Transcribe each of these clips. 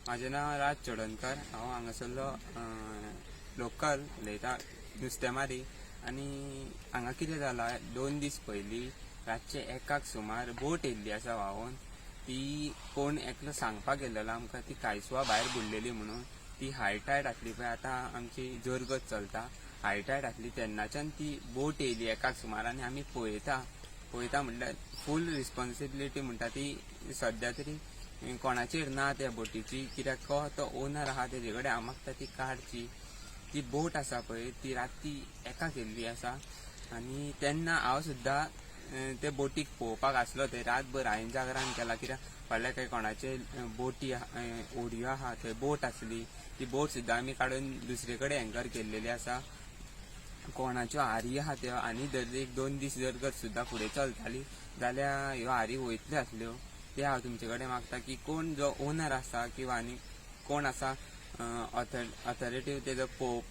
माझे नाव राज चोडणकर। हांव हांगासरलो लोकल उलयता नुस्तेमारी। आनी हांगा कितें जालां, 2 दीस पयलीं रातचे 1 सुमार बोट येयल्ली आसा व्हांवून। ती कोण एकलो सांगपाक गेल्लो आमकां, ती कांयसुवा भायर बुडलेली म्हणून। ती हाय टायड आसली पळय, आतां आमची जोरगत चलता, हाय टायड आसली तेन्नाच्यान ती बोट येयली 1 सुमार। आनी आमी पळयता म्हणल्यार फूल रिस्पॉन्सिबिलिटी म्हणटा ती सद्या तरी कोणाचेर ना त्या बोटीची, कित्याक तो ओनर आहा तेजे कडेन हांव मागता ती काडची। ती बोट आसा पळय ती राती 1 येयल्ली आसा। आनी तेन्ना हांव सुद्दां ते बोटीक पळोवपाक आसलो थंय। रातभर हांवें जागरण केला, कित्याक फाल्यां काही कोणाचे बोटी ओडयो आहा थंय बोट आसली, ती बोट सुद्दां आमी काडून दुसरे कडेन एंकर केल्लेली आसा। कोणाच्यो हारी आहा त्यो आनी जर 1-2 दीस जर सुद्दां फुडें चलताली जाल्यार ह्यो हारी वयतल्यो आसल्यो। ते हांव तुमचे कडेन मागता की कोण जो ओनर आसा किंवा आनी कोण आसा ऑथॉरिटी तेजो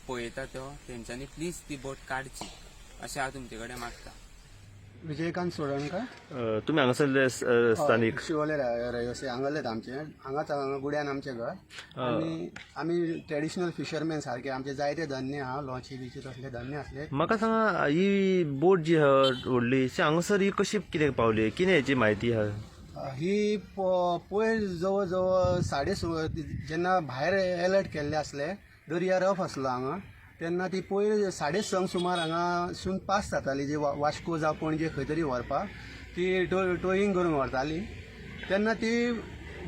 पळयता तो, तेंच्यांनी प्लीज ती बोट काडची अशें हांव तुमचे कडेन मागता। विजयकांत सोडणकर। तुम्ही हांगासरले स्थानिक? शिवोले रहिवासी हांगालेत आमचे। हांगाच गुड्यान आमचे घर। आनी आमी ट्रेडिशनल फिशरमॅन सारखे, आमचे जायते धन्य आहा, लॉची बिची तसले धन्य आसले। म्हाका सांगा, ही बोट जी व्हडली हांगासर ही कशी कितें पावली, कितें हेची म्हायती आहा? ही पयर जवळ जवळ 6:30 जेन्ना भायर अलर्ट केल्ले आसले, दर्या रफ आसलो हांगा, तेन्ना ती पयर 6:30 सुमार हांगासून पास जाताली, जी वास्को जावं पणजे खंय तरी व्हरपाक ती टोईंग करून व्हरताली। तेन्ना ती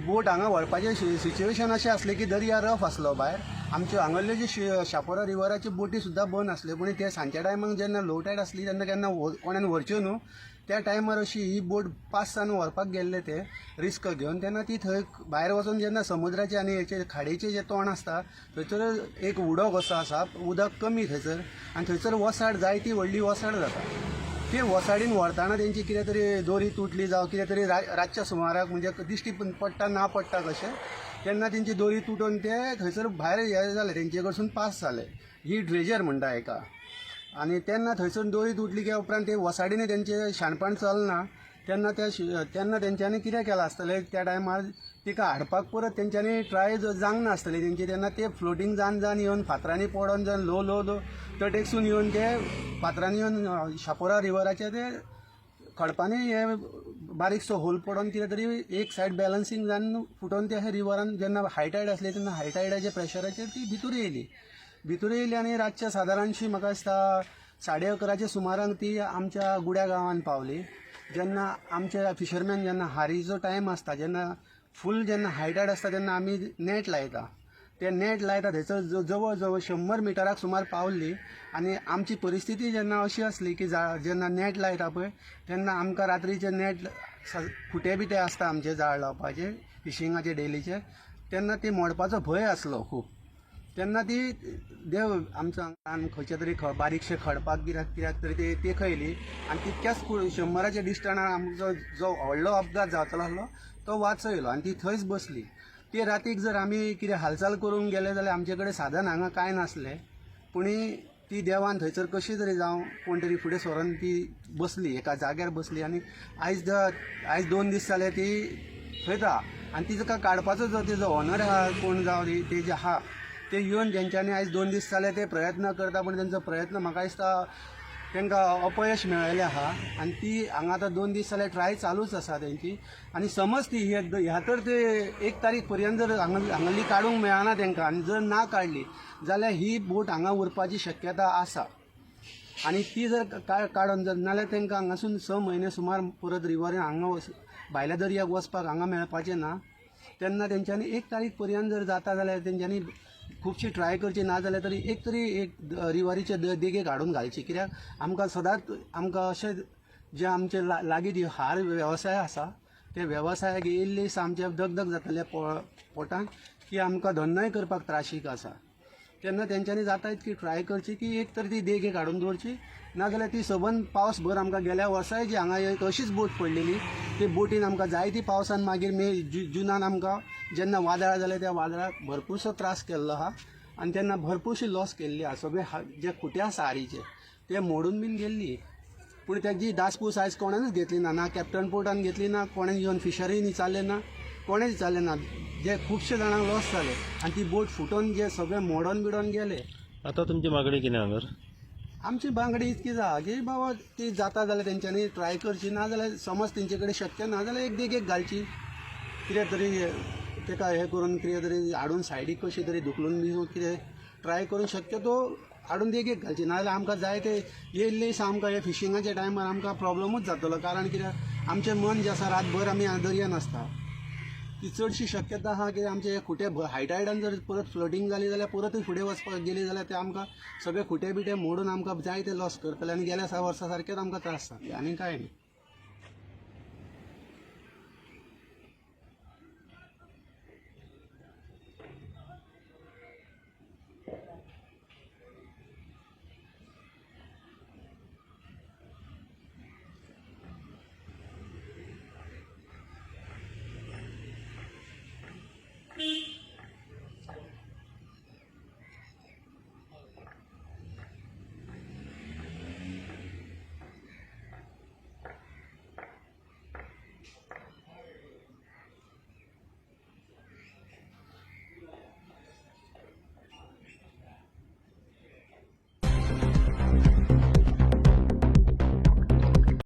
बोट हांगा व्हरपाचें सिच्युएशन अशें आसलें की दर्या रफ आसलो भायर। आमच्यो हांगल्ल्यो जी शापोरा रिवराच्यो बोटी सुद्दां बंद आसल्यो, पूण ते सांजच्या टायमाक जेन्ना लो टायड आसली तेन्ना केन्ना कोणान व्हरच्यो न्हू, त्या टायमार अशी ही बोट पास जावन व्हरपाक गेल्ले ते रिस्क घेवन। तेन्ना ती थंय भायर वचून जेन्ना समुद्राचे आनी हेचे खाडीचे जे तोंड आसता थंयसर एक उदक असो आसा, उदक कमी थंयसर, आनी थंयसर वसाड जायती व्हडली वसाड जाता। ती वसाडीन व्हरताना तेंची कितें तरी दोरी तुटली जावं कितें तरी रातच्या सुमाराक म्हणजे दिश्टी पडटा ना पडटा कशें, तेन्ना तेंची दोरी तुटून ते थंयसर भायर हे जाले, तेंचे कडसून पास जाले। ही ड्रेजर म्हणटा हेका। आनी तेन्ना थंयसर दोरी तुटली की उपरांत ते वसाडीने तेंचे शाणपण चलना, तेन्ना तेंच्यांनी कितें केलां आसतलें, त्या टायमार तिका हाडपाक परत तेंच्यांनी ट्राय जावंक ना आसतली तेंची। तेन्ना ते फ्लोटींग जावन येवन फातरांनी पडोन जावन लो लो लो तटेकसून येवन ते फातरांनी येवन शापोरा रिवराचे ते खडपांनी हे बारीकसो होल पडोन कितें तरी एक सायड बॅलन्सिंग जावन फुटोन ते रिवरान जेन्ना हाय टायड आसली तेन्ना हाय टायडाच्या प्रेशराचेर ती भितर येयली आनी रातच्या सादारणशी म्हाका दिसता 11:30 सुमाराक ती आमच्या गुड्या गांवांत पावली। जेन्ना आमचे फिशरमॅन जेन्ना हारीचो टायम आसता, जेन्ना फूल जेन्ना हाय टायड आसता तेन्ना आमी नेट लायता, ते नेट लायता थंयसर जवळ जवळ 100 मिटराक सुमार पावल्ली। आनी आमची परिस्थिती जेन्ना अशी आसली की जेन्ना नेट लायता पळय तेन्ना आमकां रात्रीचे नेट खुटे बिटे आसता आमचे जाळ लावपाचे फिशिंगाचे डेलीचे, तेन्ना ती मोडपाचो भंय आसलो खूब। तेन्ना ती देव आमचो खंयचे तरी बारीकशे खडपाक कित्याक तरी ते खयली आनी तितक्याच 100 डिस्टन्सार आमचो जो व्हडलो अपघात जातलो आसलो तो वाचयलो आनी ती थंयच बसली। ती रातीक जर आमी कितें हालचाल करूंक गेले जाल्यार आमचे कडेन साधन हांगा कांय नासलें, पूण ती देवान थंयसर कशी तरी जावं कोण तरी फुडें सरोन ती बसली, एका जाग्यार बसली। आनी आयज 2 दीस जाले ती थंयच आहा। आनी तिका काडपाचो जो तेजो ऑनर आहा, कोण जावं तेजे आहा, ते येवन जेंच्यांनी आयज 2 दीस जाले ते प्रयत्न करता, पूण तेंचो प्रयत्न म्हाका दिसता तांकां अपयश मेळिल्लें आहा। आनी ती हांगा आतां 2 दीस जाले ट्राय चालूच आसा तेंची। आनी समज ती ह्या तर ते 1 तारीख पर्यंत जर हांगाली काडूंक मेळना तेंकां, आनी जर ना काडली जाल्यार ही बोट हांगा उरपाची शक्यता आसा। आनी ती जर काडून जर नाल्यार तेंकां हांगासून 6 म्हयने सुमार परत रिवरीन हांगा भायल्या दर्याक वचपाक हांगा मेळपाचें ना। तेन्ना तेंच्यांनी 1 तारीख पर्यंत जर जाता जाल्यार तेंच्यांनी खूबशी ट्राय करची, ना जाल्यार तरी एक रिवरीचे देगेक हाडून घालची। कित्याक आमकां सदांच आमकां अशें जे आमचे लागीं जी हार वेवसाय आसा ते वेवसायाक येयल्ली आमचे दगदग जातले पोटान की आमकां धंदोय करपाक त्राशीक आसा। तेन्ना तेंच्यांनी जाता इतकी ट्राय करची की एक तर ती देगेक हाडून दवरची, नाजाल्यार ती सबंद पावस भर आमकां गेल्या वर्साय जी हांगा एक अशीच बोट पडलेली, ते बोटीन आमकां जायती पावसान मागीर मे जुनान आमकां जेन्ना वादळां जाले त्या वादळाक भरपूरसो त्रास केल्लो आहा आनी तेन्ना भरपूरशी लॉस केल्ली आहा। सगळे जे खुटे आसा हारीचे ते मोडून बीन गेल्ली, पूण तेजी दासपूस आयज कोणानूच घेतली ना, ना कॅप्टन पोर्टान घेतली ना, कोणें येवन फिशरीनी चालले ना, कोणेच जालें ना. जे खुबशे जाणांक लॉस जाले आनी ती बोट फुटोन जे सगळे मोडोन बिडोन गेले. आतां तुमची मागणी कितें हांगर? आमची बांगडी इतकी आसा की बाबा ती जाता जाल्यार तेंच्यांनी ट्राय करची, ना जाल्यार समज तेंचे कडेन शक्य ना जाल्यार एक देगेक घालची, कितें तरी तेका हें करून कितें तरी हाडून सायडीक कशी तरी धुकलून बी कितें ट्राय करून शक्यतो हाडून देगेक घालची. नाजाल्यार आमकां जाय ते येयल्ले दिसा आमकां हे फिशिंगाच्या टायमार आमकां प्रॉब्लमूच जातलो. कारण कित्याक आमचें मन जें आसा रातभर आमी दर्यान आसता. ती चडशी शक्यता आहा की आमचे खुटे हायटायडान जर परत फ्लटींग जाली जाल्यार परतूय फुडें वचपाक गेली जाल्यार ते आमकां सगळे खुटे बिटे मोडून आमकां जाय ते लॉस करतले आनी गेल्या वर्सा सारकेच आमकां त्रास जातले आनी कांय न्ही.